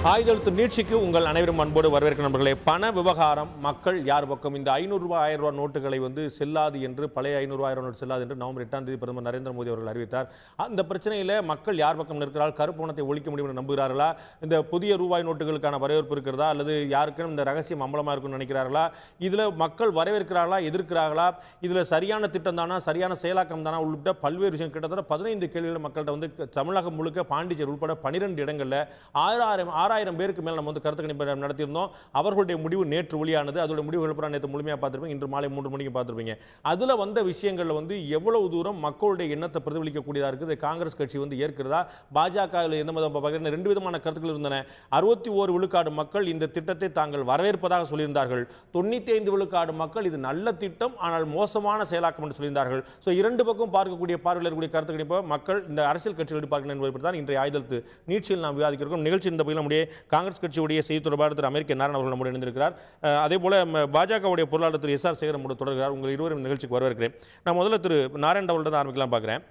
ஆயுதெழுத்து நீட்சிக்கு உங்கள் அனைவரும் அன்போடு வரவேற்கிற நண்பர்களே. பண விவகாரம் மக்கள் யார் பக்கம்? இந்த 500 ரூபாய் 1000 ரூபாய் நோட்டுகளை செல்லாது என்று, பழைய 500 ரூபாய் 1000 நோட்டு செல்லாது என்று நவம்பர் 8ஆம் தேதி பிரதமர் நரேந்திர மோடி அவர்கள் அறிவித்தார். அந்த பிரச்சனையில் மக்கள் யார் பக்கம் நிற்கிறார்கள்? கருப்பு பணத்தை ஒழிக்க முடியும் என்று நம்புகிறார்களா? இந்த புதிய ரூபாய் நோட்டுகளுக்கான வரவேற்பு இருக்கிறதா, அல்லது யாருக்கும் இந்த ரகசியம் அம்பலமாக இருக்கும்னு நினைக்கிறார்களா? இதில் மக்கள் வரவேற்கிறார்களா, எதிர்க்கிறார்களா? இதில் சரியான திட்டம் தானா, சரியான செயலாக்கம் தானா உள்ளிட்ட பல்வேறு விஷயம். கிட்டத்தட்ட 15 கேள்விகள் மக்கள்கிட்ட தமிழகம் முழுக்க, பாண்டிச்சேரி உட்பட 12 இடங்களில் 6000 பேருக்கு மேல் நம்ம கருத்து கணிப்பு நடத்தியிருந்தோம். அவர்களுடைய முடிவு நேற்று வெளியானது. அதோட முடிவுகள் நேற்று முழுமையாக பார்த்திருப்பீங்க. இன்று மாலை 3 மணிக்கு பார்த்திருப்பீங்க. அதுல வந்த விஷயங்கள் எவ்வளவு தூரம் மக்களுடைய எண்ணத்தை பிரதிபலிக்கக்கூடியதா இருக்குது? காங்கிரஸ் கட்சி ஏற்கிறதா? பாஜக எந்த ரெண்டு விதமான கருத்துக்கள் இருந்தன. 61 விழுக்காடு மக்கள் இந்த திட்டத்தை தாங்கள் வரவேற்பதாக சொல்லியிருந்தார்கள். 95 விழுக்காடு மக்கள் இது நல்ல திட்டம் ஆனால் மோசமான செயலாக்கம் என்று சொல்லியிருந்தார்கள். இரண்டு பக்கம் பார்க்கக்கூடிய பார்வையில் இருக்கக்கூடிய கருத்து கணிப்பு மக்கள் இந்த அரசியல் கட்சிகள் பார்க்கணும் என்பதை தான் இன்றைய ஆயுதெழுத்து நீட்சியில் நாம் விவாதிக்கிறோம். நிகழ்ச்சி இந்த பகுதியில் நம்முடைய காங்கிரஸ் கட்சியுடைய செய்தி தொடர்பாளர் திரு அமெரிக்க நாராயணன் அவர்கள் நம்முடைய இணைந்திருக்கிறார். அதே போல பாஜகவுடைய பொருளாளர் திரு எஸ்.ஆர். சேகர் நம்முடைய தொடர்கிறார். உங்கள் இருவரும் நிகழ்ச்சிக்கு வரவேற்கிறேன். நான் முதல்ல திரு நாராயணன் அவர்களிடம் ஆரம்பிக்கலாம் பார்க்கிறேன்.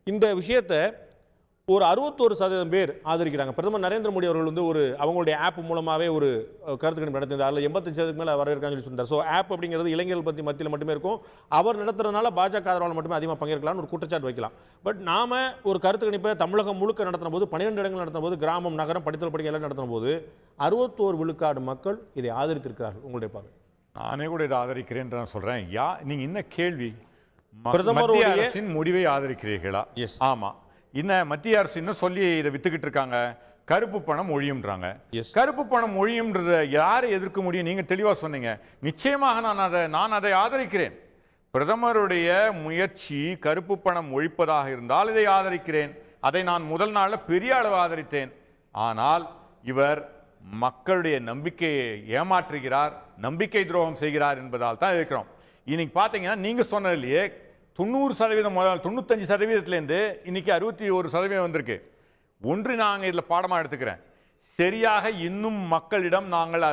இந்த விஷயத்தை ஒரு 61% பேர் ஆதரிக்கிறாங்க. பிரதமர் நரேந்திர மோடி அவர்கள் அவங்களுடைய ஆப் மூலமாகவே ஒரு கருத்து கணிப்பு நடத்தினார். அதில் 85% மேலே வரவேற்கான்னு சொல்லி சொன்னார். ஆப் அப்படிங்கிறது இளைஞர்கள் பற்றி மத்தியில் மட்டுமே இருக்கும். அவர் நடத்துறதுனால பாஜக ஆதரவாளர் மட்டுமே அதிகமாக பங்கேற்கலாம்னு ஒரு குற்றச்சாட்டு வைக்கலாம். பட் நாம ஒரு கருத்து கணிப்பை தமிழகம் முழுக்க நடத்தின போது, 12 இடங்கள் நடத்தின போது, கிராமம், நகரம், படித்தல் படிக்க எல்லாம் நடத்தின போது 61 விழுக்காடு மக்கள் இதை ஆதரித்திருக்கிறார்கள். உங்களுடைய பார்வை? நானே கூட இதை ஆதரிக்கிறேன் என்று நான் சொல்றேன். நீங்க என்ன கேள்வி? பிரதமருடைய அரசின் முடிவை ஆதரிக்கிறீர்களா? எஸ். ஆமா. இன்னும் மத்திய அரசு இன்னும் சொல்லி இதை வித்துக்கிட்டு இருக்காங்க. கருப்பு பணம் ஒழியும்ன்றாங்க. கருப்பு பணம் ஒழியும்ன்றத யாரை எதிர்க்க முடியும்? நீங்க தெளிவா சொன்னீங்க. நிச்சயமாக நான் அதை ஆதரிக்கிறேன். பிரதமருடைய முயற்சி கருப்பு பணம் ஒழிப்பதாக இருந்தால் இதை ஆதரிக்கிறேன். அதை நான் முதல் நாள்ல பெரிய அளவு ஆதரித்தேன். ஆனால் இவர் மக்களுடைய நம்பிக்கையை ஏமாற்றுகிறார், நம்பிக்கை துரோகம் செய்கிறார் என்பதால் தான் இருக்கிறோம். இன்னைக்கு பாத்தீங்கன்னா நீங்க சொன்னதுலயே 90% முதல் 95%லேருந்து இன்னைக்கு 61% வந்திருக்கு. ஒன்று நாங்கள் இதில் பாடமாக எடுத்துக்கிறேன். சரியாக இன்னும் மக்களிடம் நாங்கள்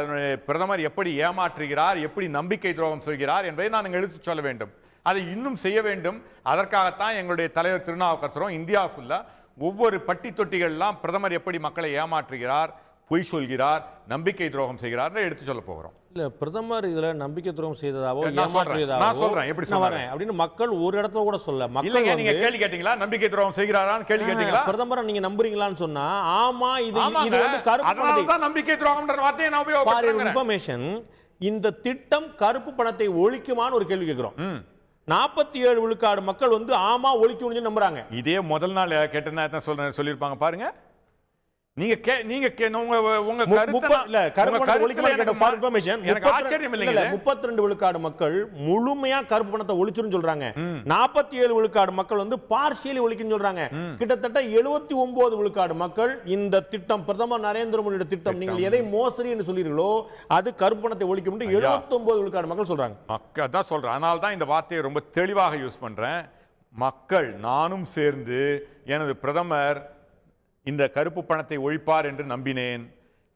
பிரதமர் எப்படி ஏமாற்றுகிறார், எப்படி நம்பிக்கை துரோகம் செய்கிறார் என்பதை நான் எடுத்து சொல்ல வேண்டும். அதை இன்னும் செய்ய வேண்டும். அதற்காகத்தான் எங்களுடைய தலைவர் திருநாவுக்கரசரும் இந்தியா ஃபுல்லா ஒவ்வொரு பட்டி தொட்டிகள்லாம் பிரதமர் எப்படி மக்களை ஏமாற்றுகிறார், பொய் சொல்கிறார், நம்பிக்கை துரோகம் செய்கிறார் எடுத்து சொல்ல போகிறோம். இல்ல, பிரதமர் இதுல நம்பிக்கை துரோகம் செய்ததாவோ ஏமாற்றியதாவோ நான் சொல்றேன். எப்படி சொல்றேன் அப்படின்னு மக்கள் ஒரு இடத்துல கூட சொல்ல. மக்கள் நீங்க கேள்வி கேட்டீங்களா? நம்பிக்கை துரோகம் செய்கிறாரான்னு கேள்வி கேட்டீங்களா? பிரதமரை நீங்க நம்புறீங்களான்னு சொன்னா ஆமா, இது கருப்பு தான் நம்பிக்கை துரோகம்ன்ற வார்த்தையை நான் உபயோகப்படுத்துறேன். இன்ஃபர்மேஷன், இந்த திட்டம் கருப்பு பணத்தை ஒழிக்குமான்னு ஒரு கேள்வி கேட்கிறோம். 47 விழுக்காடு மக்கள் ஆமா ஒழிக்கும்னு நம்புறாங்க. இதே முதல் நாள் கேட்டேன்னா சொல்லிருப்பாங்க பாருங்க. நீங்க உங்க கருத்து இல்ல கருப்பு ஒழிக்குமா கேட்ட ஃபார் இன்ஃபர்மேஷன். எனக்கு ஆச்சரியம் இல்லைங்க. 32 விழுக்காடு மக்கள் முழுமையா கருப்பு பணத்தை ஒழிச்சுன்னு சொல்றாங்க. 47 விழுக்காடு மக்கள் பார்ஷியலி ஒழிக்குன்னு சொல்றாங்க. கிட்டத்தட்ட 79 விழுக்காடு மக்கள் இந்த திட்டம், பிரதமர் நரேந்திர மோடியோட திட்டம், நீங்கள் எதை மோசடி என்று சொல்றீங்களோ அது கருப்பு பணத்தை ஒழிக்கும் என்று 79 விழுக்காடு மக்கள் சொல்றாங்க. மக்கள் தான் சொல்றேன். அதனால தான் இந்த வார்த்தையை ரொம்ப தெளிவாக யூஸ் பண்றேன். மக்கள் நானும் சேர்ந்து எனது பிரதமர் இந்த கருப்பு பணத்தை ஒழிப்பார் என்று நம்பினேன்.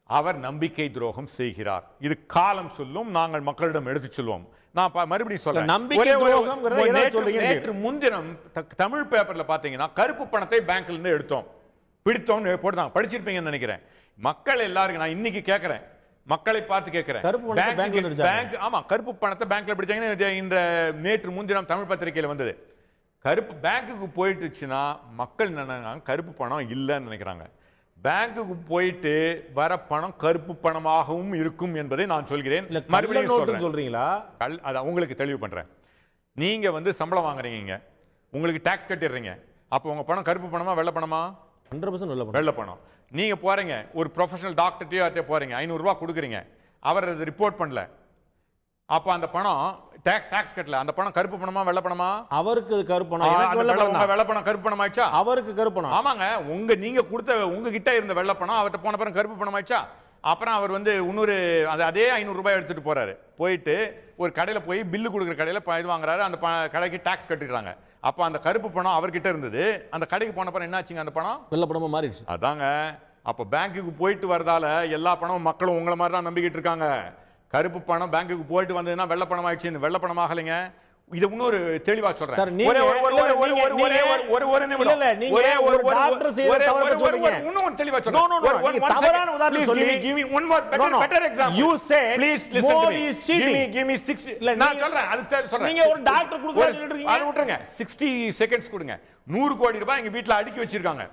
அவர் நம்பிக்கை துரோகம் செய்கிறார். இது காலம் சொல்லும், நாங்கள் மக்களிடம் எடுத்து சொல்லுவோம். நான் மறுபடியும் சொல்றேன். நேற்று முன்தினம் தமிழ் பேப்பர்ல பாத்தீங்கன்னா கருப்பு பணத்தை பேங்க்ல இருந்து எடுத்தோம், பிடித்தோம் போட்டுதான் படிச்சிருப்பீங்கன்னு நினைக்கிறேன். மக்கள் எல்லாருக்கும் நான் இன்னைக்கு கேட்கிறேன், மக்களை பார்த்து கேட்கிறேன். பேங்க் ஆமா கருப்பு பணத்தை பேங்க்ல பிடிச்சாங்க. இந்த நேற்று முன்தினம் தமிழ் பத்திரிகையில வந்தது. கருப்பு பேங்குக்கு போயிட்டுச்சுன்னா மக்கள் நினைக்கிறாங்க கருப்பு பணம் இல்லைன்னு நினைக்கிறாங்க. பேங்குக்கு போயிட்டு வர பணம் கருப்பு பணமாகவும் இருக்கும் என்பதை நான் சொல்கிறேன். மறுபடியும் சொல்றீங்களா? அதான் உங்களுக்கு தெளிவு பண்றேன். நீங்க சம்பளம் வாங்குறீங்க, உங்களுக்கு டாக்ஸ் கட்டிடுறீங்க. அப்போ உங்க பணம் கருப்பு பணமா வெள்ளை பணமா? 100% வெள்ளை பணம். நீங்க போறீங்க ஒரு ப்ரொஃபஷனல் டாக்டர்கிட்ட போறீங்க, 500 ரூபாய் கொடுக்குறீங்க, அவர் அதை ரிப்போர்ட் பண்ணல, அப்ப அந்த பணம் டாக்ஸ் கட்டல, அந்த பணம் கருப்பு பணமா வெள்ளை பணமா? அவருக்கு கருப்பு பணம். வெள்ளை பணம் கருப்பு பணம் ஆயிடுச்சா? அவருக்கு கருப்பு பணம். ஆமாங்க. நீங்க கொடுத்த உங்ககிட்ட இருந்த வெள்ளை பணம் அவர்கிட்ட போன பிறகு கருப்பு பணம் ஆயிடுச்சா? அப்புறம் அவர் இன்னொரு அதே 500 ரூபாய் எடுத்துட்டு போறாரு. போயிட்டு ஒரு கடையில போய் பில்லு கொடுக்குற கடையில இது வாங்குறாரு. அந்த கடைக்கு டாக்ஸ் கட்டிடுறாங்க. அப்ப அந்த கருப்பு பணம் அவர்கிட்ட இருந்தது. அந்த கடைக்கு போன பிறகு என்ன ஆச்சுங்க? அந்த பணம் வெள்ளை பணமா மாறிடுச்சு. அதாங்க. அப்ப பேங்குக்கு போயிட்டு வரதால எல்லா பணமும் மக்களும் உங்களை மாதிரி தான் நம்பிக்கிட்டு இருக்காங்க. கருப்பு பணம் பேங்குக்கு போயிட்டு வந்ததுன்னா வெள்ளை பணம் ஆயிடுச்சுன்னு. வெள்ளை பணம் ஆகலைங்க. இது இன்னொரு தெளிவா சொல்றேன். சார், நீங்க ஒரு நிமிடம் இல்ல நீங்க ஒரு டாக்டர் செய்யற தவறு சொல்றீங்க. இன்னும் தெளிவா No, no, no. நீங்க தவறான உதாரணம் சொல்லி give me one more better example. You said please listen to Modi me. is cheating. Give me 60. இல்ல நான் சொல்றேன். அது சொல்றேன். நீங்க ஒரு டாக்டர் கொடுக்கறத சொல்லிட்டு இருக்கீங்க. அது விட்டுருங்க. 60 செகண்ட்ஸ் கொடுங்க. 100 கோடி ரூபாய் எங்க வீட்ல அடுக்கி வச்சிருக்காங்க.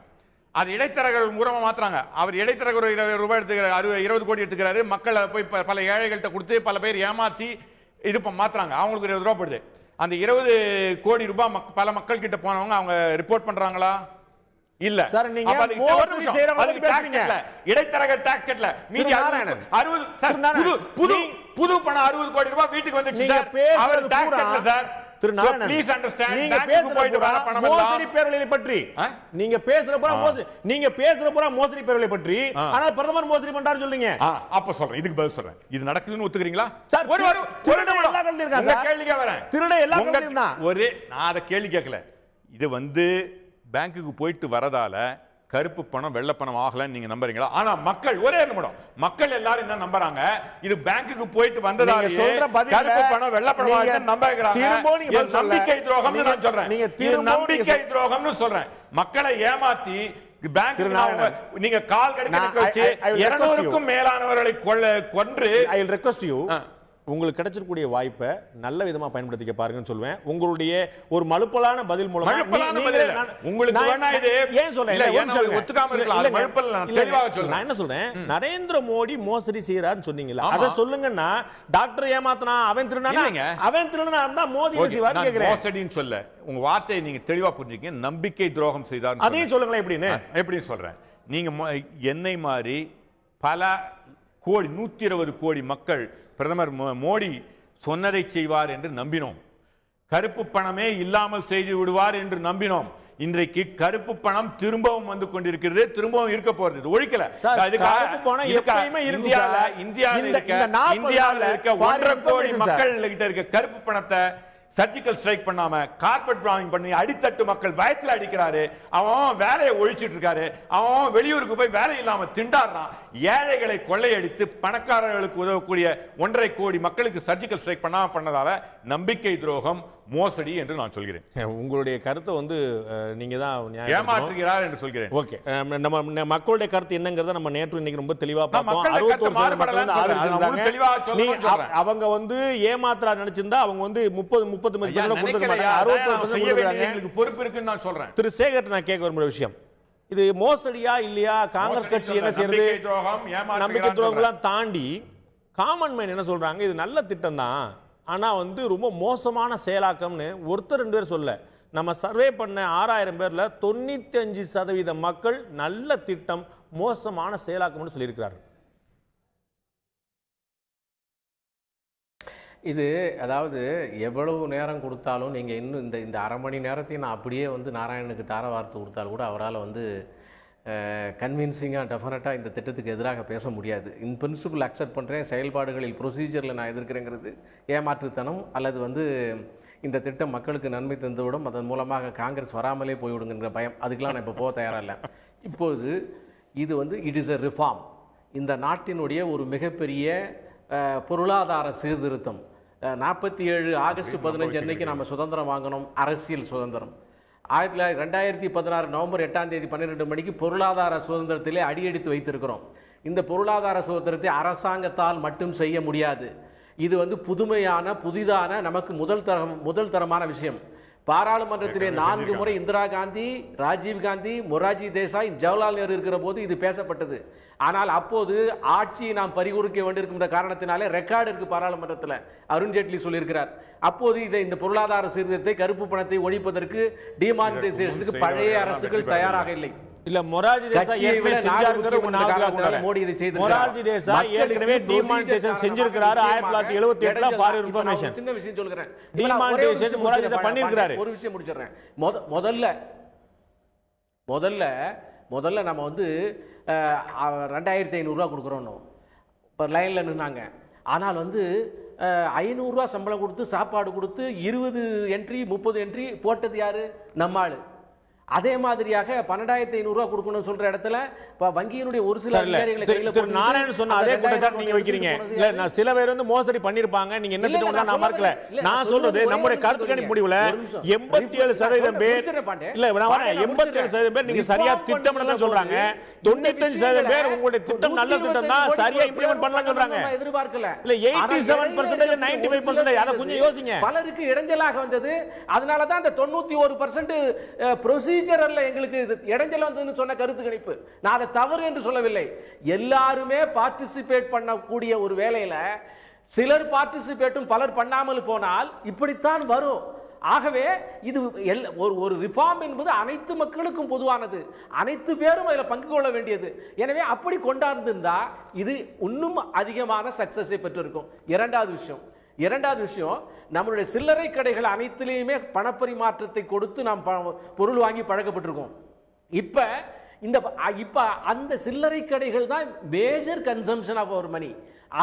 அது இடைத்தரகர்கள் மூலமா மாத்துறாங்க. அவர் இடைத்தரகர் 20 ரூபாய் எடுத்துக்கிறாரு, 20 கோடி எடுத்துக்கிறாரு. மக்களை போய் பல ஏழைகள்கிட்ட கொடுத்து பல பேர் ஏமாத்தி இது மாத்துறாங்க. அவங்களுக்கு 20 ரூபாய் போடுது. அந்த 20 கோடி ரூபாய் பல மக்கள் கிட்ட போனவங்க அவங்க ரிப்போர்ட் பண்றாங்களா? இல்ல. சார், நீங்க மோசடி செய்றவங்க பேசுறீங்க. இடைத்தரக டாக்ஸ் கட்டல. மீதி 60 சார், புது பணம் 60 கோடி ரூபாய் வீட்டுக்கு வந்துச்சு சார். அவர் டாக்ஸ் கட்டல சார். Please understand. நீங்க பேசுற மோசடி பேரலை பற்றி நீங்க பேசுற போற மோசடி நீங்க பேசுற போற மோசடி பேரலை பற்றி ஆனா பிரதமர் மோசடி பண்றாரு சொல்றீங்க. அப்ப சொல்றேன், இதுக்கு பதில் சொல்றேன். இது நடக்குதுன்னு ஒத்துக்கிறீங்களா? சார், ஒரு எல்லா கல்வியும் இருக்கா சார்? கேள்விக்கே வரேன். திருட எல்லா கல்வியும் தான். நான் அத கேள்வி கேட்கல. இது பேங்க்குக்கு போயிட்டு வரதால கருப்பு பணம் வெள்ளை பணம் ஆகலன்னு நீங்க நம்புறீங்களா? ஆனா மக்கள் ஒரே நிமிடம் மக்கள் எல்லாரும் என்ன நம்புறாங்க? இது பேங்க்குக்கு போயிட்டு வந்ததால கருப்பு பணம் வெள்ளை பணம் ஆகலன்னு நம்புறாங்க. நம்பிக்கை துரோகம்னு நான் சொல்றேன். நம்பிக்கை துரோகம்னு சொல்றேன். மக்களை ஏமாத்தி பேங்க் நீங்க கால் கடிக்க வச்சு 200க்கும் மேலானவர்களை கொன்று ஐ வில் ரிக்வெஸ்ட் யூ, உங்களுக்கு கிடைச்சிருக்கூடிய வாய்ப்பை நல்ல விதமா பயன்படுத்திக்க பாருங்கன்னு சொல்வேன். உங்களுடைய ஒரு மலுப்பலான பதில் மூலமா உங்களுக்கு ஏன் சொல்றேன் ஒத்துக்காம இருக்கலாம். நான் என்ன சொல்றேன், நரேந்திர மோடி மோசடி செய்யறாருன்னு சொன்னீங்களா? அத சொல்லுங்கன்னா டாக்டர் ஏமாத்தனா அவன் திருடனா மோடி செய்வார் கேக்குறேன். மோசடின்னு சொல்ல உங்க வார்த்தையை நீங்க தெளிவா புரிஞ்சுக்கங்க. நம்பிக்கை துரோகம் செய்தார் அதையும் சொல்லுங்களேன். எப்படின்னு சொல்றேன். நீங்க என்னை மாதிரி பல கோடி 120 கோடி மக்கள் பிரதமர் மோடி சொன்னதை செய்வார் என்று நம்பினோம். கருப்பு பணமே இல்லாமல் செய்து விடுவார் என்று நம்பினோம். இன்றைக்கு கருப்பு பணம் திரும்பவும் வந்து கொண்டிருக்கிறது, திரும்பவும் இருக்க போறது. ஒழிக்கல. இந்தியாவில் இருக்க 1.5 கோடி மக்கள் கிட்ட இருக்க கருப்பு பணத்தை சர்ஜிக்கல் ஸ்ட்ரைக் பண்ணாம கார்பெட் பிராமிங் பண்ணி அடித்தட்டு மக்கள் பயத்தில் அடிக்கிறாரு. அவன் வேலையை ஒழிச்சிட்டு இருக்காரு. அவன் வெளியூருக்கு போய் வேலை இல்லாம திண்டாடுறான். ஏழைகளை கொள்ளையடித்து பணக்காரர்களுக்கு உதவக்கூடிய 1.5 கோடி மக்களுக்கு சர்ஜிக்கல் ஸ்ட்ரைக் பண்ணதால நம்பிக்கை துரோகம் மோசடி என்று நான் சொல்கிறேன். உங்களுடைய கருத்தை நீங்க தான் ஏமாற்றுகிறார் என்று சொல்கிறேன். ஓகே, நம்ம மக்களுடைய கருத்து என்னங்கறத நம்ம நேற்று இன்னைக்கு ரொம்ப தெளிவா பார்த்தோம். அவங்க ஏமாத்துறா நினைச்சிருந்தா அவங்க 30 மதிப்பெண்ல கொடுத்திருக்காங்க. 61% பொறுப்பு இருக்குன்னு நான் சொல்றேன். திரு சேகர், நான் கேட்க விரும்புற விஷயம், இது மோசடியா இல்லையா? காங்கிரஸ் கட்சி என்ன செய்யறது? நம்பிக்கை துரோகம் தாண்டி காமன் மேன் என்ன சொல்றாங்க, இது நல்ல திட்டம் தான், ஆனா ரொம்ப மோசமான செயலாக்கம்னு ஒருத்தர் 2 பேர் சொல்ல. நம்ம சர்வே பண்ண 6000 பேர்ல 95% மக்கள் நல்ல திட்டம் மோசமான செயலாக்கம்னு சொல்லியிருக்கிறார்கள். இது அதாவது எவ்வளவு நேரம் கொடுத்தாலும் நீங்கள் இன்னும் இந்த அரை மணி நேரத்தையும் நான் அப்படியே நாராயணனுக்கு தார வார்த்தை கொடுத்தால் கூட அவரால் கன்வின்சிங்காக டெஃபினட்டாக இந்த திட்டத்துக்கு எதிராக பேச முடியாது. இன் பிரின்சிபிள் அக்செப்ட் பண்ணுறேன், செயல்பாடுகளில் ப்ரொசீஜரில் நான் எதிர்க்கிறேங்கிறது ஏமாற்றுத்தனம் அல்லது இந்த திட்டம் மக்களுக்கு நன்மை தந்துவிடும், அதன் மூலமாக காங்கிரஸ் வராமலே போய்விடுங்கிற பயம், அதுக்கெலாம் நான் இப்போ போக தயாராக இல்லை. இப்போது இது இட் இஸ் எ ரிஃபார்ம். இந்த நாட்டினுடைய ஒரு மிகப்பெரிய பொருளாதார சீர்திருத்தம். 47 ஆகஸ்ட் 15 அன்னைக்கு நம்ம சுதந்திரம் வாங்கணும், அரசியல் சுதந்திரம். 2016 நவம்பர் 8ஆம் தேதி 12 மணிக்கு பொருளாதார சுதந்திரத்திலே அடியெடுத்து வைத்திருக்கிறோம். இந்த பொருளாதார சுதந்திரத்தை அரசாங்கத்தால் மட்டும் செய்ய முடியாது. இது புதுமையான புதிதான நமக்கு முதல் தரமான விஷயம். பாராளுமன்றத்திலே 4 முறை இந்திரா காந்தி, ராஜீவ் காந்தி, மொரார்ஜி தேசாய், ஜவஹர்லால் நேரு இருக்கிற போது இது பேசப்பட்டது. ஆனால் அப்போது ஆட்சியை நாம் பறிகொடுக்க வேண்டியிருக்கின்ற காரணத்தினாலே ரெக்கார்டு இருக்கு பாராளுமன்றத்தில். அருண்ஜேட்லி சொல்லியிருக்கிறார், அப்போது இந்த பொருளாதார சீர்திருத்தத்தை கருப்பு பணத்தை ஒழிப்பதற்கு டிமானிட்டைசேஷனுக்கு பழைய அரசுகள் தயாராக இல்லை. இல்ல, மொரார்ஜி தேசாய் ஏற்கனவே செஞ்சாருங்கற ஒரு நாளுக்கு மோடி இதை செய்து மொரார்ஜி தேசாய் ஏற்கனவே டிமானிட்டைசேஷன் செஞ்சிருக்காரு 1978ல ஃபார் இன்ஃபர்மேஷன். சின்ன விஷயம் சொல்றேன், டிமானிட்டைசேஷன் மொரார்ஜி தேசாய் பண்ணிருக்காரு. ஒரு விஷயம் முடிச்சிடுறேன். முதல்ல நம்ம 2500 ரூபா கொடுக்குறோம் இப்போ லைனில் நின்னாங்க. ஆனால் 500 ரூபா சம்பளம் கொடுத்து சாப்பாடு கொடுத்து 20 என்ட்ரி 30 என்ட்ரி போட்டது யாரு? நம்ம ஆளு. அதே மாதிரியாக 12,500 ரூபாய் கொடுக்கணும் சொல்ற இடத்துல வங்கியினுடைய ஒரு சில அதிகாரிகளை கையில திரு நாராயணன் சொன்ன அதே குற்றச்சாட்டு நீங்க வைக்கிறீங்க. இல்ல நான் சில பேர் வந்து மோசடி பண்ணிருப்பாங்க, நீங்க என்ன திட்டம் தான் நான் மறக்கல. நான் சொல்றது நம்முடைய கருத்து கணிப்பு முடிவுல 87% பேர் இல்ல நான் வரேன் 87% பேர் நீங்க சரியா திட்டம்னு சொல்றாங்க. 95% பேர் உங்களுடைய திட்டம் நல்ல திட்டம் தான், சரியா இம்ப்ளிமென்ட் பண்ணலாம் சொல்றாங்க. எதிர்பார்க்கல. இல்ல 87% 95% அத கொஞ்சம் யோசிங்க. பலருக்கு இடைஞ்சலாக வந்தது. அதனால தான் அந்த 91% ப்ரொசீஜரல்ல எங்களுக்கு இடைஞ்சல் வந்ததுன்னு சொன்ன கருத்து கணிப்பு. நான் அதை தவறு என்று சொல்லவில்லை. எல்லாருமே பார்ட்டிசிபேட் பண்ணக்கூடிய ஒரு வேலையில சிலர் பார்ட்டிசிபேட்டும் பலர் பண்ணாமல் போனால் இப்படித்தான் வரும். ஆகவே இது ஒரு ரிஃபார்ம் என்பது அனைத்து மக்களுக்கும் பொதுவானது, அனைத்து பேரும் அதில் பங்கு கொள்ள வேண்டியது. எனவே அப்படி கொண்டாடுந்திருந்தா இது இன்னும் அதிகமான சக்சஸை பெற்றிருக்கும். இரண்டாவது விஷயம் நம்மளுடைய சில்லறை கடைகள் அனைத்திலையுமே பணப்பரிமாற்றத்தை கொடுத்து நாம் பொருள் வாங்கி பழக்கப்பட்டிருக்கோம். இப்ப அந்த சில்லறை கடைகள் தான் மேஜர் கன்சம்ஷன் ஆஃப் அவர் மணி.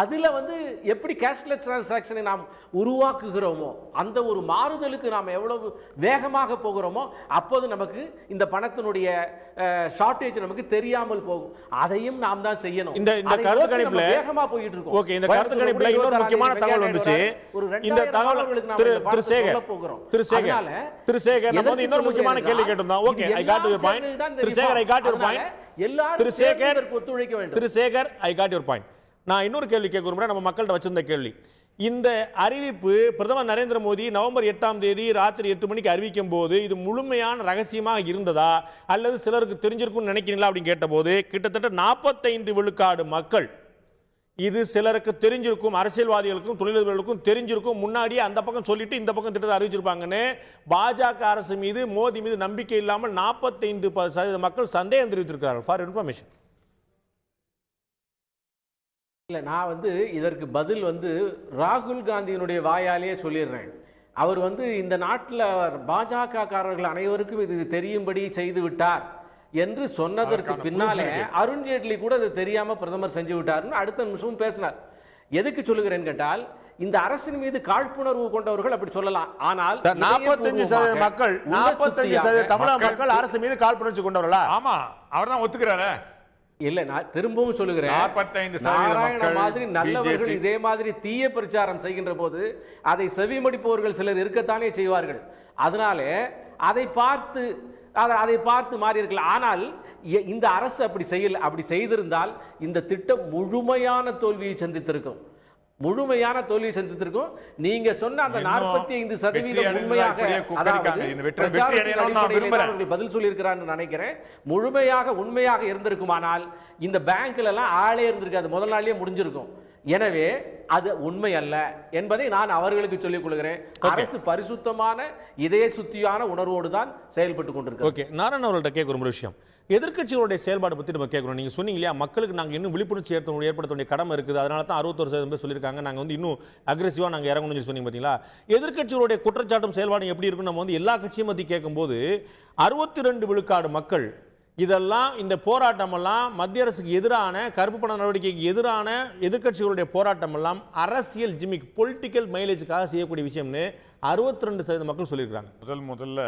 அதுல வந்து எப்படி கேஷ்லெஸ் டிரான்சாக்ஷனை நாம் உருவாக்குகிறோமோ, அந்த ஒரு மாறுதலுக்கு நாம் எவ்வளவு வேகமாக போகிறோமோ அப்போது நமக்கு இந்த பணத்தினுடைய ஷார்டேஜ் நமக்கு தெரியாமல் போகும். அதையும் நாம் தான் செய்யணும். இந்த கருத்து கணிப்புல வேகமா போயிட்டு இருக்கோம். ஓகே, இந்த கருத்து கணிப்புல இன்னொரு முக்கியமான தகவல் வந்துச்சு. இந்த தகவல் திரு சேகர் நம்ம வந்து இன்னொரு முக்கியமான கேள்வி கேட்டோம். Okay, I got your point. Thiru Sekar, I got your point. எல்லாரும் இதற்கு ஒத்துழைக்க வேண்டும். Thiru Sekar, I got your point. நான் இன்னொரு கேள்வி கேட்க விரும்புறேன். நம்ம மக்கள்கிட்ட வச்சிருந்த கேள்வி, இந்த அறிவிப்பு பிரதமர் நரேந்திர மோடி நவம்பர் 8ஆம் தேதி ராத்திரி 8 மணிக்கு அறிவிக்கும் போது இது முழுமையான ரகசியமாக இருந்ததா அல்லது சிலருக்கு தெரிஞ்சிருக்கும்னு நினைக்கிறீங்களா அப்படின்னு கேட்டபோது கிட்டத்தட்ட 45 விழுக்காடு மக்கள் இது சிலருக்கு தெரிஞ்சிருக்கும், அரசியல்வாதிகளுக்கும் தொழிலதிபர்களுக்கும் தெரிஞ்சிருக்கும், முன்னாடியே அந்த பக்கம் சொல்லிட்டு இந்த பக்கம் திட்டத்தை அறிவிச்சிருப்பாங்கன்னு பாஜக அரசு மீது, மோடி மீது நம்பிக்கை இல்லாமல் 45% மக்கள் சந்தேகம் தெரிவித்திருக்கிறார்கள். For information. இல்லை, நான் வந்து இதற்கு பதில் வந்து ராகுல் காந்தியினுடைய வாயாலேயே சொல்லிடுறேன். அவர் வந்து இந்த நாட்டில் பாஜக காரர்கள் அனைவருக்கும் இது தெரியும்படி செய்து விட்டார் என்று சொன்னதற்கு பின்னாலே அருண்ஜேட்லி கூட அது தெரியாம பிரதமர் செஞ்சு விட்டார்னு அடுத்த நிமிஷமும் பேசினார். எதுக்கு சொல்லுகிறேன் கேட்டால், இந்த அரசின் மீது காழ்ப்புணர்வு கொண்டவர்கள் அப்படி சொல்லலாம். ஆனால் 45% மக்கள் 45% தமிழக மக்கள் அரசு மீது காழ்ப்புணர்ச்சி கொண்டவர்களா? ஆமா, அவர் தான் ஒத்துக்கிறாரு. இல்ல, நான் திரும்பவும் சொல்லுகிறேன், 45% மாதிரி நல்லவர்கள் இதே மாதிரி தீய பிரச்சாரம் செய்கின்ற போது அதை செவிமடிப்பவர்கள் சிலர் இருக்கத்தானே செய்வார்கள். அதனாலே அதை பார்த்து மாறி இருக்கலாம். ஆனால் இந்த அரசு அப்படி செய்திருந்தால் இந்த திட்டம் முழுமையான தோல்வியை சந்தித்திருக்கும். நீங்க சொன்ன அந்த 45% உண்மையாக பதில் சொல்லியிருக்கிறார் நினைக்கிறேன். உண்மையாக இருந்திருக்குமானால் இந்த பேங்க்ல எல்லாம் ஆளே இருந்திருக்காது, முதல் நாளே முடிஞ்சிருக்கும். எனவே அது உண்மை அல்ல என்பதை நான் அவர்களுக்கு சொல்லிக் கொள்கிறேன். அரசு பரிசுத்தமான இதய சுத்தியான உணர்வோடு தான் செயல்பட்டு கொண்டிருக்கிறது. ஓகே, நாராயணன் அவர்கள்ட்ட கேட்கிற ஒரு விஷயம், எதிர்க்கட்சிகளுடைய செயல்பாடு பத்தி நம்ம கேட்கிறோம். நீங்க சொன்னீங்க இல்லையா, மக்களுக்கு நாங்க இன்னும் விழிப்புணர்ச்சி ஏற்படுத்த வேண்டிய கடமை இருக்குது, அதனால தான் 61% பேர் சொல்லியிருக்காங்க நாங்க வந்து இன்னும் அக்ரெசிவா நாங்க இறங்கணும்னு சொன்னீங்க பாத்தீங்களா. எதிர்க்கட்சிகளுடைய குற்றச்சாட்டும் செயல்பாடும் எப்படி இருக்குன்னு நம்ம வந்து எல்லா கட்சியும் பத்தி கேட்கும்போது 62 விழுக்காடு மக்கள் இதெல்லாம் இந்த போராட்டம் எல்லாம் மத்திய அரசுக்கு எதிரான கருப்பு பண நடவடிக்கைக்கு எதிரான எதிர்க்கட்சிகளுடைய போராட்டம் எல்லாம் அரசியல் ஜிமிக், பொலிட்டிக்கல் மைலேஜுக்காக செய்யக்கூடிய விஷயம்னு 62% மக்கள் சொல்லியிருக்காங்க. முதல்ல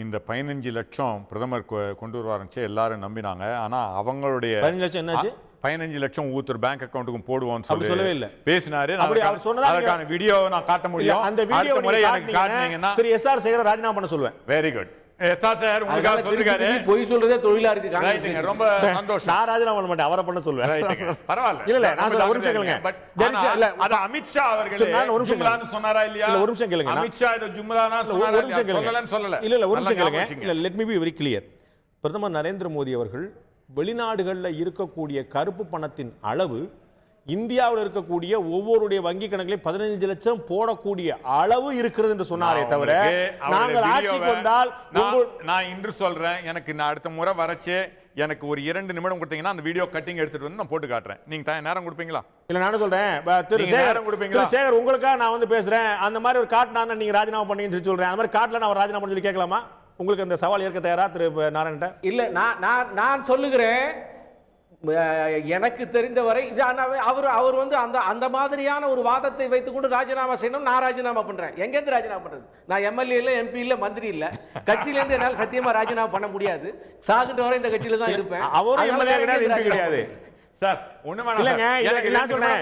இந்த 15 லட்சம் பிரதமர் கொண்டு வருவாருன்னு எல்லாரும் நம்பினாங்க. ஆனா அவங்களுடைய 15 லட்சம் என்னாச்சு? 15 லட்சம் ஊத்துற பேங்க் அக்கவுண்ட்டுக்கும் போடுவோம்னு சொல்லவே இல்ல பேசினாரு. அவர் சொன்னதா அதுக்கான வீடியோ நான் காட்ட முடியும். அந்த வீடியோ எனக்கு காட்டுனீங்கன்னா திரு எஸ்ஆர் சேகர் ராஜினாமா பண்ண சொல்லுவேன். Very good. எஸ்ஆர் சார் உங்களுக்காக சொல்லிருக்காரு. போய் சொல்றதே தொழிலா இருக்கு. ரைட்டுங்க, ரொம்ப சந்தோஷம். நான் ராஜினாமா பண்ண மாட்டேன், அவரை பண்ண சொல்லுவேன். ரைட்டுங்க, பரவாயில்லை. இல்ல நான் ஒரு நிமிஷம் கேளுங்க. இல்ல அது அமித் ஷா அவர்களே ஜும்லான்னு சொன்னாரா இல்லையா? இல்ல ஒரு நிமிஷம் கேளுங்க. அமித் ஷா இது ஜும்லானா சொன்னாரா இல்லையா? சொல்லல. இல்ல ஒரு நிமிஷம் கேளுங்க. இல்ல let me be very clear. பிரதமர் நரேந்திர மோடி அவர்கள் வெளிநாடுகளில் இருக்கக்கூடிய கருப்பு பணத்தின் அளவு இந்தியாவில் இருக்கக்கூடிய ஒவ்வொருடைய வங்கி கணக்கிலே 15 லட்சம் போடக்கூடிய அளவு இருக்கிறது என்று சொன்னாரே தவிர, நாங்கள் ஆட்சிக்கு வந்தால் நான் இன்று சொல்றேன், எனக்கு நான் அடுத்த முறை வரச்சே எனக்கு ஒரு 2 நிமிடம் கொடுத்தீங்கன்னா அந்த வீடியோ கட்டிங் எடுத்துட்டு வந்து நான் போட்டு காட்டுறேன். நீங்க நேரம் கொடுப்பீங்களா? இல்ல நானும் சொல்றேன், திரு சேகர் உங்களுக்காக நான் வந்து பேசுறேன். அந்த மாதிரி ஒரு காட்டினா நீங்க ராஜினாமா பண்ணீங்கன்னு சொல்றேன். அந்த மாதிரி காட்டல நான் ராஜினாமா பண்ணி சொல்லி கேட்கலாமா? உங்களுக்கு அந்த சவால் ஏற்க தயாரா திரு நாராயணன்? இல்ல நான் சொல்லுகிறேன், எனக்கு தெரிந்தவரை அவர் வந்து அந்த மாதிரியான ஒரு வாதத்தை வைத்துக்கொண்டு ராஜினாமா செய்யணும். நான் ராஜினாமா பண்றேன். எங்கேருந்து ராஜினாமா பண்றது? நான் எம்எல்ஏ இல்ல, எம்பி இல்ல, மந்திரி இல்ல. கட்சியிலேருந்து என்னால் சத்தியமா ராஜினாமா பண்ண முடியாது. சாகின்ற வரை இந்த கட்சியில தான் இருப்பேன். அவரும் எம்எல்ஏ கிடையாது, எம்பி கிடையாது சார். ஒண்ணு வேணாம் இல்லங்க, நான் சொன்னேன்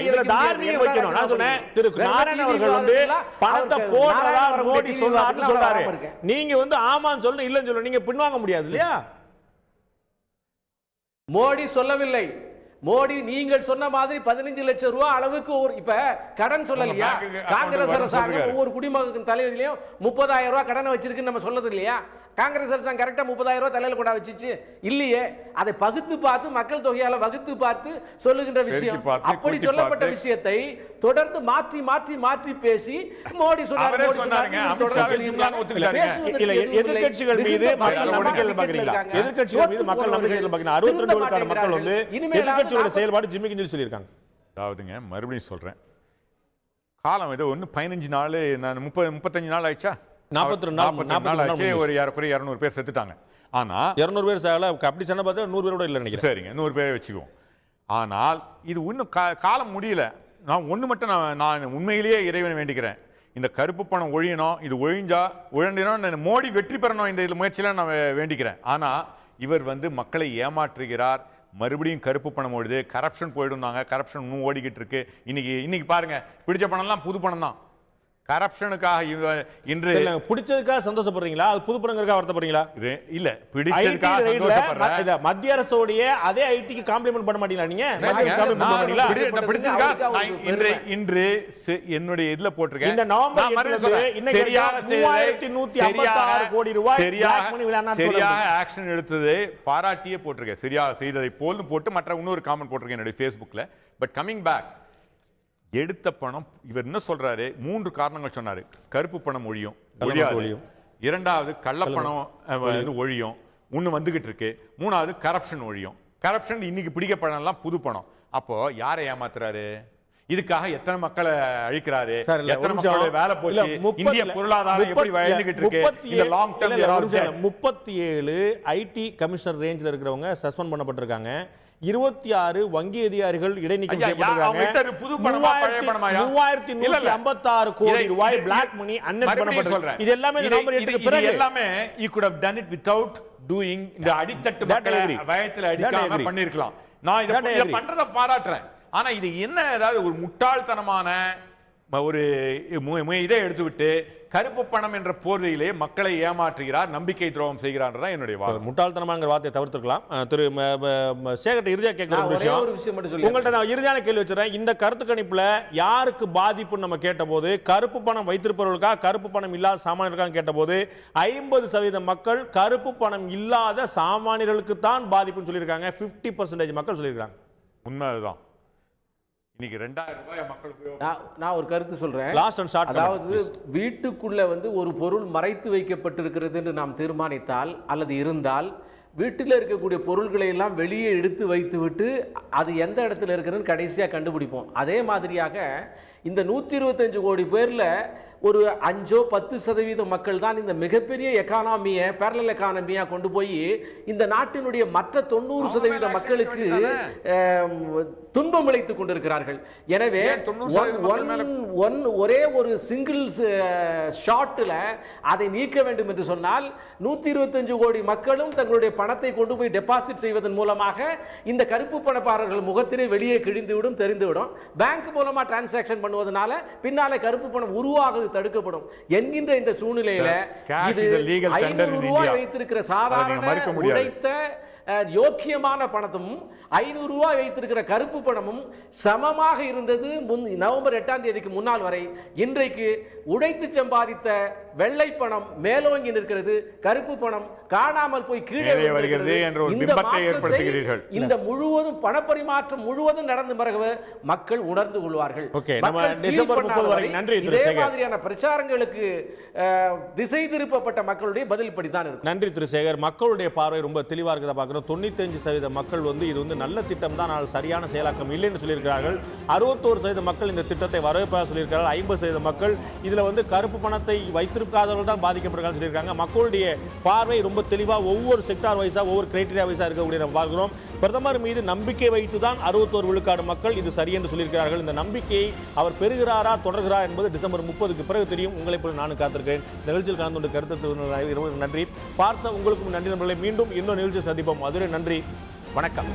இதுல தார்மீக வைக்கணும். நான் சொன்னேன் திரு நாராயணன் அவர்கள் வந்து பணத்தை போடுறதா மோடி சொன்னார்னு சொல்றாரு. நீங்க வந்து ஆமான்னு சொல்லணும், இல்லன்னு சொல்லணும். நீங்க பின்வாங்க முடியாது இல்லையா? மோடி சொல்லவில்லை. மோடி நீங்கள் சொன்ன மாதிரி 15 லட்சம் ரூபாய் அளவுக்கு இப்ப கடன் சொல்லலையா? காங்கிரஸ் அரசாங்கம் ஒவ்வொரு குடிமகன் தலைவர்களையும் 30,000 ரூபாய் கடனை வச்சிருக்குன்னு நம்ம சொல்லது இல்லையா? காங்கிரஸ் அரசாங்கம் கரெக்டா 30,000 ரூபாய் தலையில கொண்டா வச்சிச்சு இல்லையே. அதை பகுத்து பார்த்து மக்கள் தொகையால வகுத்து பார்த்து சொல்லுகின்ற விஷயம். அப்படி சொல்லப்பட்ட விஷயத்தை தொடர்ந்து மாற்றி மாற்றி மாற்றி பேசி மோடி சொன்னாரு. எதிர்க்கட்சிகள் மீது மக்கள் நம்பிக்கையில் பாக்குறீங்களா? எதிர்க்கட்சிகள் மீது மக்கள் நம்பிக்கையில் பாக்குறீங்க. 62 விழுக்காடு மக்கள் வந்து எதிர்க்கட்சியோட செயல்பாடு ஜிம்மிக்கு சொல்லி சொல்லியிருக்காங்க. அதாவதுங்க, மறுபடியும் சொல்றேன், காலம் ஏதோ 15 நாள், நான் 35 நாள் ஆயிடுச்சா? 42 நாள் ஆச்சு. ஒரு 200 பேர் செத்துட்டாங்க. ஆனா 200 பேர் சாகல. அப்படி சொன்ன பார்த்தா 100 பேரோட இல்ல நினைக்கிறேன். சரிங்க, 100 பேரை வச்சுக்குவோம். ஆனால் இது இன்னும் காலம் முடியல. நான் ஒண்ணு மட்டும் நான் உண்மையிலேயே இறைவனை வேண்டிக்கிறேன், இந்த கருப்பு பணம் ஒழியணும். இது ஒழிஞ்சிடும், மோடி வெற்றி பெறணும். இந்த முயற்சியில நான் வேண்டிக்கிறேன். ஆனா இவர் வந்து மக்களை ஏமாற்றுகிறார். மறுபடியும் கருப்பு பணம் ஓடுது, கரப்ஷன் போயிடும்னாங்க. கரப்ஷன் இன்னும் ஓடிக்கிட்டு இருக்கு. இன்னைக்கு பாருங்க, பிடிச்ச பணம்லாம் புது பணம் தான். கரப்ஷனுக்காக இன்று பிடிச்சதுக்காக சந்தோஷப்படுறீங்களா? அது புது பணங்களுக்காக வருத்தப்படுறீங்களா? இல்ல, பிடிச்சதுக்காக சந்தோஷப்படுறேன். மத்திய அரசோடைய அதே ஐடிக்கு காம்ப்ளிமெண்ட் பண்ண மாட்டீங்களா? நீங்க இன்று என்னுடைய இதுல போட்டிருக்கேன். இந்த நவம்பர் 3156 கோடி ரூபாய் சரியாக ஆக்ஷன் எடுத்தது பாராட்டியே போட்டிருக்கேன். சரியாக செய்ததை போல்னு போட்டு மற்ற இன்னொரு காமெண்ட் போட்டிருக்கேன் என்னுடைய Facebookல. பட் கமிங் பேக், எடுத்த பணம் இவர் என்ன சொல்றாரு? 3 காரணங்கள் சொன்னாரு. கருப்பு பணம் ஒழியும், இரண்டாவது கள்ளப்பணம் ஒழியும், ஒண்ணு வந்துகிட்டு இருக்கு, மூணாவது கரப்ஷன் ஒழியும். கரப்ஷன் இன்னைக்கு பிடிக்கப்படலாம் புது பணம். அப்போ யாரை ஏமாத்துறாரு? இதுக்காக எத்தனை மக்களை அழிக்கிறாரு? எத்தனை மக்களை வேலை போச்சு? இந்திய பொருளாதாரம் எப்படி வளர்ந்துகிட்டு இருக்கு? இந்த லாங் டர்ம் 37 ஐடி கமிஷனர் ரேஞ்சில் இருக்கிறவங்க சஸ்பெண்ட் பண்ணப்பட்டிருக்காங்க. 26 வங்கி அதிகாரிகள் இடைநீக்கம் செய்யப்பட்டிருக்காங்க. 3156 கோடி ரூபாய் பிளாக் மணி அன்னைக்கு பண்ணப்பட்டிருக்கு. இது எல்லாமே நவம்பர் 8க்கு பிறகு எல்லாமே you could have done it without doing இந்த அடித்தட்டு மக்களை வயத்துல அடிக்காம பண்ணிருக்கலாம். நான் இத பண்றத பாராட்டுறேன். ஆனா இது என்ன, ஏதாவது ஒரு முட்டாள்தனமான ஒரு இதை எடுத்துவிட்டு கருப்பு பணம் என்ற போர்வையிலே மக்களை ஏமாற்றுகிறார், நம்பிக்கை துரோகம் செய்கிறார். என்னுடைய முட்டாள்தனமான வார்த்தையை தவிர்த்துக்கலாம். திரு சேகர் இறுதியா கேட்கிற ஒரு விஷயம் உங்கள்ட்ட நான் இறுதியான கேள்வி வச்சுறேன். இந்த கருத்து கணிப்புல யாருக்கு பாதிப்புன்னு நம்ம கேட்டபோது, கருப்பு பணம் வைத்திருப்பவர்களுக்கா கருப்பு பணம் இல்லாத சாமானியர்களுக்காக கேட்டபோது 50% மக்கள் கருப்பு பணம் இல்லாத சாமானியர்களுக்கு தான் பாதிப்புன்னு சொல்லியிருக்காங்க. 50% மக்கள் சொல்லியிருக்காங்க. உண்மை அதுதான். இன்னைக்கு 2000 ரூபாய் மக்களுக்கு நான் ஒரு கருத்து சொல்றேன். அதாவது வீட்டுக்குள்ள வந்து ஒரு பொருள் மறைத்து வைக்கப்பட்டிருக்கிறது என்று நாம் தீர்மானித்தால் அல்லது இருந்தால், வீட்டில் இருக்கக்கூடிய பொருள்களை எல்லாம் வெளியே எடுத்து வைத்து விட்டு அது எந்த இடத்துல இருக்குன்னு கடைசியா கண்டுபிடிப்போம். அதே மாதிரியாக இந்த 125 கோடி பேர்ல ஒரு 5-10% மக்கள் தான் இந்த மிகப்பெரிய எக்கானமியை பேரலல் எக்கானமியா கொண்டு போய் இந்த நாட்டினுடைய மற்ற 90% மக்களுக்கு துன்பம் விளைத்துக் கொண்டிருக்கிறார்கள். எனவே ஒரே ஒரு சிங்கிள் ஷாட்ல அதை நீக்க வேண்டும் என்று சொன்னால் 125 கோடி மக்களும் தங்களுடைய பணத்தை கொண்டு போய் டெபாசிட் செய்வதன் மூலமாக இந்த கருப்பு பணக்காரர்கள் முகத்திலே வெளியே கிழிந்துவிடும், தெரிந்துவிடும். பேங்க் மூலமா டிரான்சாக்சன் பண்ணுவதனால பின்னாலே கருப்பு பணம் உருவாகுது தடுக்கப்படும் என்கின்ற இந்த சூழ்நிலையில இது 500 ரூபாய் வைத்திருக்கிற சாதாரண உழைத்த யோக்கியமான பணத்தும் 500 ரூபாய் வைத்திருக்கிற கருப்பு பணமும் சமமாக இருந்தது நவம்பர் 8ஆம் தேதிக்கு முன்னால் வரை. இன்றைக்கு உழைத்து சம்பாதித்த வெள்ளை பணம் மேலோங்கி நிற்கிறது, கருப்பு பணம் காணாமல் போய் கீழே வருகிறது என்ற ஒரு பிம்பத்தை ஏற்படுத்துகிறீர்கள். இந்த முழுவதும் பணப்பரிமாற்றம் முழுவதும் நடந்து பிறகு மக்கள் உணர்ந்து கொள்வார்கள். டிசம்பர் 30 வரை நன்றி. இதே மாதிரியான பிரச்சாரங்களுக்கு திசை திருப்பப்பட்ட மக்களுடைய பதில் படிதான் இருக்கும். நன்றி திரு சேகர். மக்களுடைய பார்வை ரொம்ப தெளிவா இருக்கிறத பார்க்கிறோம். 95% மக்கள் வந்து இது வந்து நல்ல திட்டம் தான், ஆனால் சரியான செயலாக்கம் இல்லைன்னு சொல்லியிருக்கிறார்கள். 61% மக்கள் இந்த திட்டத்தை வரவேற்பதாக சொல்லியிருக்கிறார்கள். 50% மக்கள் இதுல வந்து கருப்பு பணத்தை வைத்திருக்க வைத்திருக்காதவர்கள் தான் பாதிக்கப்படுகிறார்கள் சொல்லியிருக்காங்க. மக்களுடைய பார்வை ரொம்ப தெளிவா ஒவ்வொரு செக்டார் வைஸா ஒவ்வொரு கிரைட்டீரியா வைஸா இருக்கக்கூடிய நம்ம பார்க்கிறோம். பிரதமர் மீது நம்பிக்கை வைத்துதான் 61 விழுக்காடு மக்கள் இது சரி என்று சொல்லியிருக்கிறார்கள். இந்த நம்பிக்கையை அவர் பெறுகிறாரா தொடர்கிறார் என்பது டிசம்பர் 30க்கு பிறகு தெரியும். உங்களை போல நானும் காத்திருக்கிறேன். நிகழ்ச்சியில் கலந்து கொண்டு கருத்து நன்றி. பார்த்த உங்களுக்கும் நன்றி நண்பர்களே. மீண்டும் இன்னொரு நிகழ்ச்சியை சந்திப்போம். அதுவரை நன்றி, வணக்கம்.